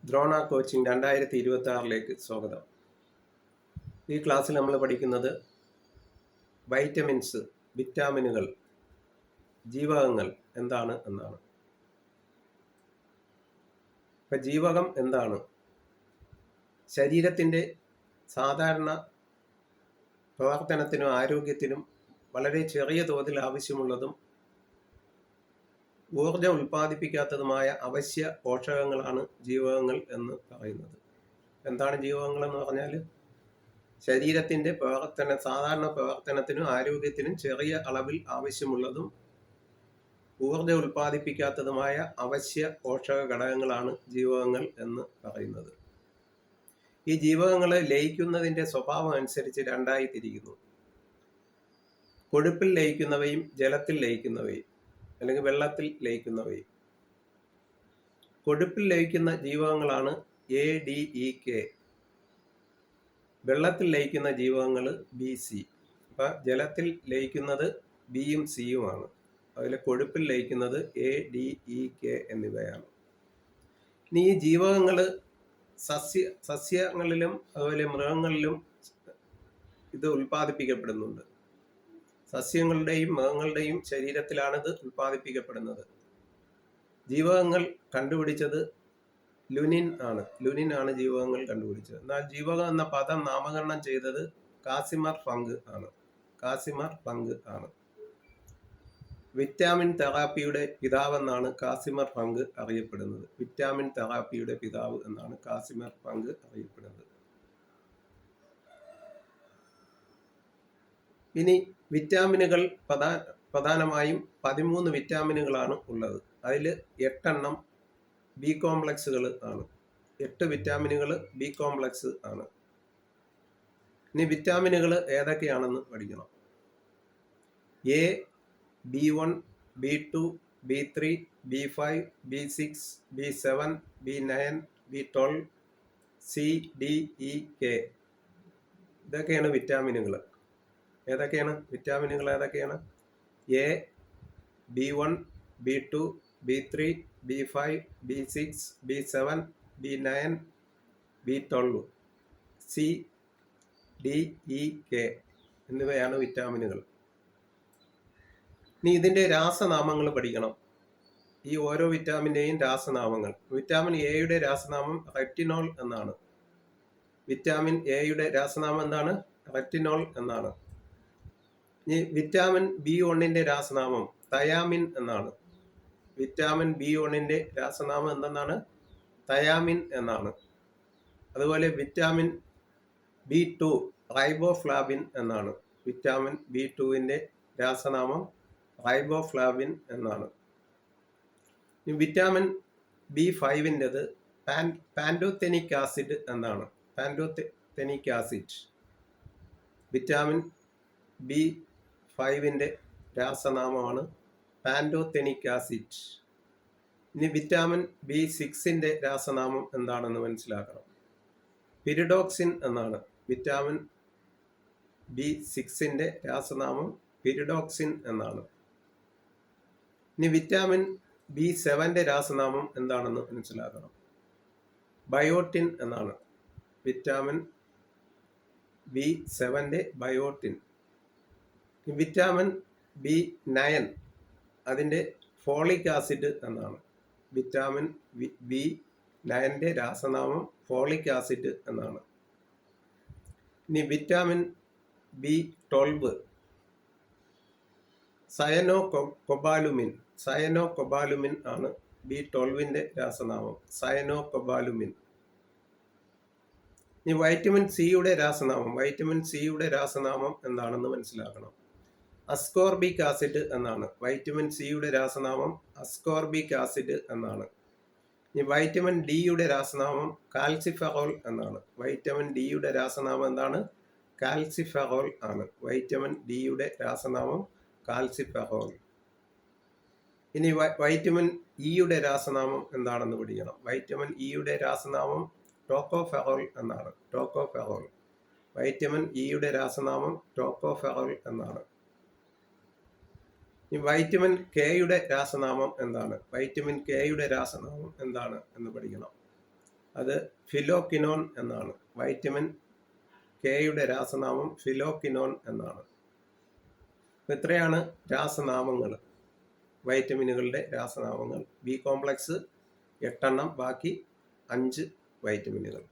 Drona coaching 2026 സ്വാഗതം. ഈ ക്ലാസ്സിൽ നമ്മൾ പഠിക്കുന്നത് വൈറ്റമിൻസ്, വിറ്റാമിനുകൾ, ജീവകങ്ങൾ എന്താണ് എന്നാണ്. ഇപ്പം ജീവകം എന്താണ്? ശരീരത്തിൻ്റെ സാധാരണ പ്രവർത്തനത്തിനും ആരോഗ്യത്തിനും വളരെ ചെറിയ തോതിൽ ആവശ്യമുള്ളതും ഊർജം ഉൽപ്പാദിപ്പിക്കാത്തതുമായ അവശ്യ പോഷകങ്ങളാണ് ജീവകങ്ങൾ എന്ന് പറയുന്നത്. എന്താണ് ജീവകങ്ങൾ എന്ന് പറഞ്ഞാൽ ശരീരത്തിൻ്റെ സാധാരണ പ്രവർത്തനത്തിനും ആരോഗ്യത്തിനും ചെറിയ അളവിൽ ആവശ്യമുള്ളതും ഊർജം ഉൽപ്പാദിപ്പിക്കാത്തതുമായ അവശ്യ പോഷക ഘടകങ്ങളാണ് ജീവകങ്ങൾ എന്ന് പറയുന്നത്. ഈ ജീവകങ്ങൾ ലയിക്കുന്നതിൻ്റെ സ്വഭാവം അനുസരിച്ച് രണ്ടായി തിരിക്കുന്നു. കൊഴുപ്പിൽ ലയിക്കുന്നവയും ജലത്തിൽ ലയിക്കുന്നവയും അല്ലെങ്കിൽ വെള്ളത്തിൽ ലയിക്കുന്നവയും. കൊഴുപ്പിൽ ലയിക്കുന്ന ജീവകങ്ങളാണ് ADEK. വെള്ളത്തിൽ ലയിക്കുന്ന ജീവകങ്ങൾ BC. അപ്പം ജലത്തിൽ ലയിക്കുന്നത് ബിയും സിയുമാണ്. അതിൽ കൊഴുപ്പിൽ ലയിക്കുന്നത് ADEK എന്നിവയാണ്. ഇനി ഈ ജീവകങ്ങൾ സസ്യങ്ങളിലും അതുപോലെ മൃഗങ്ങളിലും ഇത് ഉൽപ്പാദിപ്പിക്കപ്പെടുന്നുണ്ട്. സസ്യങ്ങളുടെയും മൃഗങ്ങളുടെയും ശരീരത്തിലാണിത് ഉൽപ്പാദിപ്പിക്കപ്പെടുന്നത്. ജീവകങ്ങൾ കണ്ടുപിടിച്ചത് ലുനിൻ ആണ് ജീവകങ്ങൾ കണ്ടുപിടിച്ചത്. എന്നാൽ ജീവകം എന്ന പദം നാമകരണം ചെയ്തത് കാസിമർ ഫങ്ക് ആണ്. വിറ്റാമിൻ തെറാപ്പിയുടെ പിതാവെന്നാണ് കാസിമർ ഫങ്ക് അറിയപ്പെടുന്നത്. വിറ്റാമിൻ തെറാപ്പിയുടെ പിതാവ് എന്നാണ് കാസിമർ ഫങ്ക് അറിയപ്പെടുന്നത്. ഇനി വിറ്റാമിനുകൾ പ്രധാനമായും 13 വിറ്റാമിനുകളാണ് ഉള്ളത്. അതിൽ 8 ബി കോംപ്ലക്സുകൾ ആണ്. 8 വിറ്റാമിനുകൾ ബി കോംപ്ലക്സ് ആണ്. ഇനി വിറ്റാമിനുകൾ ഏതൊക്കെയാണെന്ന് പഠിക്കണം. A, B1, B2, B3, B5, B6, B7, B9, B12, C, D, E, K. ഇതൊക്കെയാണ് വിറ്റാമിനുകൾ. വിറ്റാമിനുകൾ ഏതൊക്കെയാണ്? A, B1, B2, B3, B5, B6, B7, B9, B12, C, D, E, K എന്നിവയാണ് വിറ്റാമിനുകൾ. ഇനി ഇതിൻ്റെ രാസനാമങ്ങൾ പഠിക്കണം. ഈ ഓരോ വിറ്റാമിൻ്റെയും രാസനാമങ്ങൾ. വിറ്റാമിൻ എയുടെ രാസനാമം റെറ്റിനോൾ എന്നാണ്. വിറ്റാമിൻ എയുടെ രാസനാമം എന്താണ്? റെറ്റിനോൾ എന്നാണ്. ഇനി വിറ്റാമിൻ B1ൻ്റെ രാസനാമം തയാമിൻ എന്നാണ്. വിറ്റാമിൻ B1ൻ്റെ രാസനാമം എന്തെന്നാണ്? തയാമിൻ എന്നാണ്. അതുപോലെ വിറ്റാമിൻ B2 റൈബോഫ്ലാവിൻ എന്നാണ്. വിറ്റാമിൻ B2ൻ്റെ രാസനാമം റൈബോഫ്ലാവിൻ എന്നാണ്. വിറ്റാമിൻ B5ൻ്റെത് പാൻറ്റോതെനിക് ആസിഡ് എന്നാണ്. Pantothenic acid. വിറ്റാമിൻ B5ൻ്റെ രാസനാമമാണ് പാൻറ്റോതെനിക് ആസിഡ്. ഇനി വിറ്റാമിൻ B6ൻ്റെ രാസനാമം എന്താണെന്ന് മനസ്സിലാക്കണം. പിരിഡോക്സിൻ എന്നാണ്. വിറ്റാമിൻ B6ൻ്റെ രാസനാമം പിരിഡോക്സിൻ എന്നാണ്. ഇനി വിറ്റാമിൻ B7ൻ്റെ രാസനാമം എന്താണെന്ന് മനസ്സിലാക്കണം. ബയോട്ടിൻ എന്നാണ്. Vitamin B7ൻ്റെ biotin. വിറ്റാമിൻ B9 അതിൻ്റെ ഫോളിക് ആസിഡ് എന്നാണ്. വിറ്റാമിൻ B9ൻ്റെ രാസനാമം ഫോളിക് ആസിഡ് എന്നാണ്. ഇനി വിറ്റാമിൻ B12 സയനോകൊബാലുമിൻ ആണ് B12ൻ്റെ രാസനാമം. സയനോകൊബാലുമിൻ. ഇനി വൈറ്റമിൻ സിയുടെ രാസനാമം എന്താണെന്ന് മനസ്സിലാക്കണം. അസ്കോർബിക് ആസിഡ് എന്നാണ്. വൈറ്റമിൻ സിയുടെ രാസനാമം അസ്കോർബിക് ആസിഡ് എന്നാണ്. ഇനി വൈറ്റമിൻ ഡിയുടെ രാസനാമം കാൽസിഫെറോൾ എന്നാണ്. വൈറ്റമിൻ ഡിയുടെ രാസനാമം എന്താണ്? കാൽസിഫെറോൾ ആണ്. വൈറ്റമിൻ ഡിയുടെ രാസനാമം കാൽസിഫെറോൾ. ഇനി വൈറ്റമിൻ ഇയുടെ രാസനാമം എന്താണെന്ന് പഠിക്കണം. വൈറ്റമിൻ ഇയുടെ രാസനാമം ടോക്കോഫെറോൾ എന്നാണ്. ടോക്കോഫെറോൾ. വൈറ്റമിൻ ഇയുടെ രാസനാമം ടോക്കോഫെറോൾ എന്നാണ്. ഈ വൈറ്റമിൻ കെയുടെ രാസനാമം എന്താണ്? വൈറ്റമിൻ കെയുടെ രാസനാമം എന്താണ് എന്ന് പഠിക്കണം. അത് ഫിലോക്കിനോൺ എന്നാണ്. വൈറ്റമിൻ കെയുടെ രാസനാമം ഫിലോക്കിനോൺ എന്നാണ്. ഇത്രയാണ് രാസനാമങ്ങൾ, വൈറ്റമിനുകളുടെ രാസനാമങ്ങൾ. ബി കോംപ്ലക്സ് 8 എണ്ണം, ബാക്കി 5 വൈറ്റമിനുകൾ.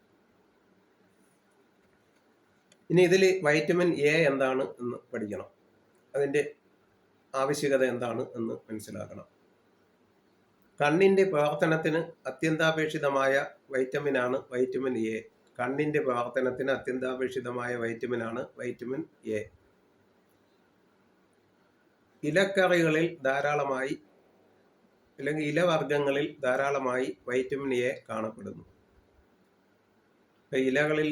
ഇനി ഇതിൽ വൈറ്റമിൻ എ എന്താണ് എന്ന് പഠിക്കണം. അതിൻ്റെ ആവശ്യകത എന്താണ് എന്ന് മനസ്സിലാക്കണം. കണ്ണിൻ്റെ പ്രവർത്തനത്തിന് അത്യന്താപേക്ഷിതമായ വൈറ്റമിനാണ് വൈറ്റമിൻ എ. കണ്ണിൻ്റെ പ്രവർത്തനത്തിന് അത്യന്താപേക്ഷിതമായ വൈറ്റമിനാണ് വൈറ്റമിൻ എ. ഇലക്കറികളിൽ ധാരാളമായി, അല്ലെങ്കിൽ ഇലവർഗ്ഗങ്ങളിൽ ധാരാളമായി വൈറ്റമിൻ എ കാണപ്പെടുന്നു. ഇലകളിൽ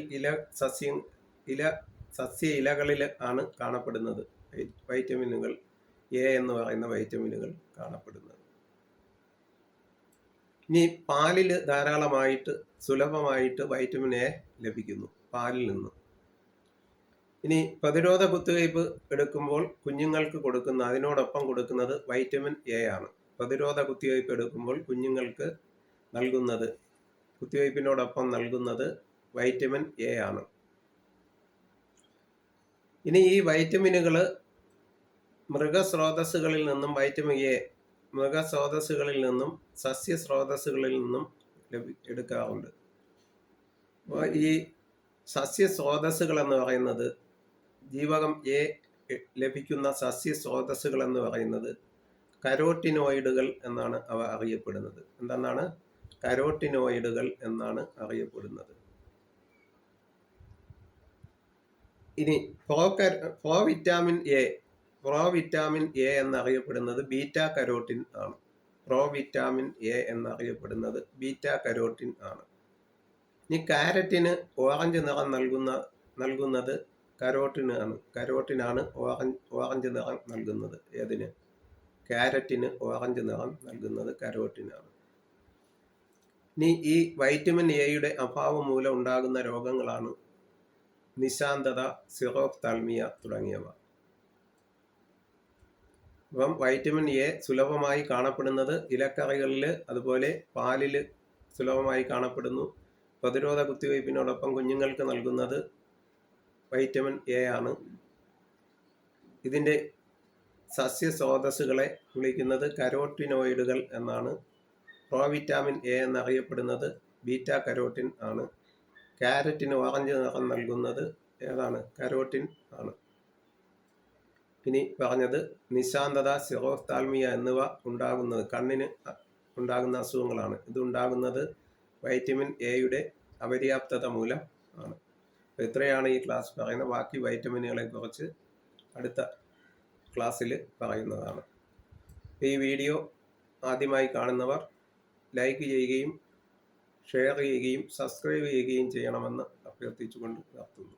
സസ്യ ഇലകളിൽ ആണ് കാണപ്പെടുന്നത് വൈറ്റമിനുകൾ എ എന്ന് പറയുന്ന വൈറ്റമിനുകൾ കാണപ്പെടുന്നത്. ഇനി പാലിൽ ധാരാളമായിട്ട് സുലഭമായിട്ട് വൈറ്റമിൻ എ ലഭിക്കുന്നു, പാലിൽ നിന്ന്. ഇനി പ്രതിരോധ കുത്തിവയ്പ് എടുക്കുമ്പോൾ കുഞ്ഞുങ്ങൾക്ക് അതിനോടൊപ്പം കൊടുക്കുന്നത് വൈറ്റമിൻ എ ആണ്. പ്രതിരോധ കുത്തിവയ്പ് എടുക്കുമ്പോൾ കുഞ്ഞുങ്ങൾക്ക് കുത്തിവയ്പ്പിനോടൊപ്പം നൽകുന്നത് വൈറ്റമിൻ എ ആണ്. ഇനി ഈ വൈറ്റമിനുകൾ മൃഗസ്രോതസ്സുകളിൽ നിന്നും വൈറ്റമിൻ എ മൃഗസ്രോതസ്സുകളിൽ നിന്നും സസ്യസ്രോതസ്സുകളിൽ നിന്നും എടുക്കാറുണ്ട്. അപ്പോൾ ഈ സസ്യസ്രോതസ്സുകൾ എന്ന് പറയുന്നത്, ജീവകം എ ലഭിക്കുന്ന സസ്യസ്രോതസ്സുകൾ എന്ന് പറയുന്നത് കരോട്ടിനോയിഡുകൾ എന്നാണ് അവ അറിയപ്പെടുന്നത്. എന്താണ്? കരോട്ടിനോയിഡുകൾ എന്നാണ് അറിയപ്പെടുന്നത്. ഇനി പ്രോവിറ്റാമിൻ എ എന്നറിയപ്പെടുന്നത് ബീറ്റാ കരോട്ടിൻ ആണ്. പ്രോവിറ്റാമിൻ എ എന്നറിയപ്പെടുന്നത് ബീറ്റാ കരോട്ടിൻ ആണ്. ഇനി കാരറ്റിന് ഓറഞ്ച് നിറം നൽകുന്നത് കരോട്ടിനാണ് ഓറഞ്ച് നിറം നൽകുന്നത്. ഏതിന്? കാരറ്റിന് ഓറഞ്ച് നിറം നൽകുന്നത് കരോട്ടിനാണ്. ഇനി ഈ വൈറ്റമിൻ എയുടെ അഭാവം മൂലം ഉണ്ടാകുന്ന രോഗങ്ങളാണ് നിശാന്തത, സിറോഫ്താൽമിയ തുടങ്ങിയവ. അപ്പം വൈറ്റമിൻ എ സുലഭമായി കാണപ്പെടുന്നത് ഇലക്കറികളിൽ, അതുപോലെ പാലിൽ സുലഭമായി കാണപ്പെടുന്നു. പ്രതിരോധ കുത്തിവയ്പ്പിനോടൊപ്പം കുഞ്ഞുങ്ങൾക്ക് നൽകുന്നത് വൈറ്റമിൻ എ ആണ്. ഇതിൻ്റെ സസ്യസ്രോതസ്സുകളെ വിളിക്കുന്നത് കരോട്ടിനോയിഡുകൾ എന്നാണ്. പ്രോവിറ്റാമിൻ എ എന്നറിയപ്പെടുന്നത് ബീറ്റാ കരോട്ടിൻ ആണ്. കാരറ്റിന് ഓറഞ്ച് നിറം നൽകുന്നത് ഏതാണ്? കരോട്ടിൻ ആണ്. ഇനി പറഞ്ഞത് നിശാന്തത, സിറോഫ്താൽമിയ എന്നിവ കണ്ണിന് ഉണ്ടാകുന്ന അസുഖങ്ങളാണ്. ഇതുണ്ടാകുന്നത് വൈറ്റമിൻ എയുടെ അപര്യാപ്തത മൂലം ആണ്. ഇത്രയാണ് ഈ ക്ലാസ് പറയുന്നത്. ബാക്കി വൈറ്റമിനുകളെ കുറിച്ച് അടുത്ത ക്ലാസ്സിൽ പറയുന്നതാണ്. ഈ വീഡിയോ ആദ്യമായി കാണുന്നവർ ലൈക്ക് ചെയ്യുകയും ഷെയർ ചെയ്യുകയും സബ്സ്ക്രൈബ് ചെയ്യുകയും ചെയ്യണമെന്ന് അഭ്യർത്ഥിച്ചുകൊണ്ട് നിർത്തുന്നു.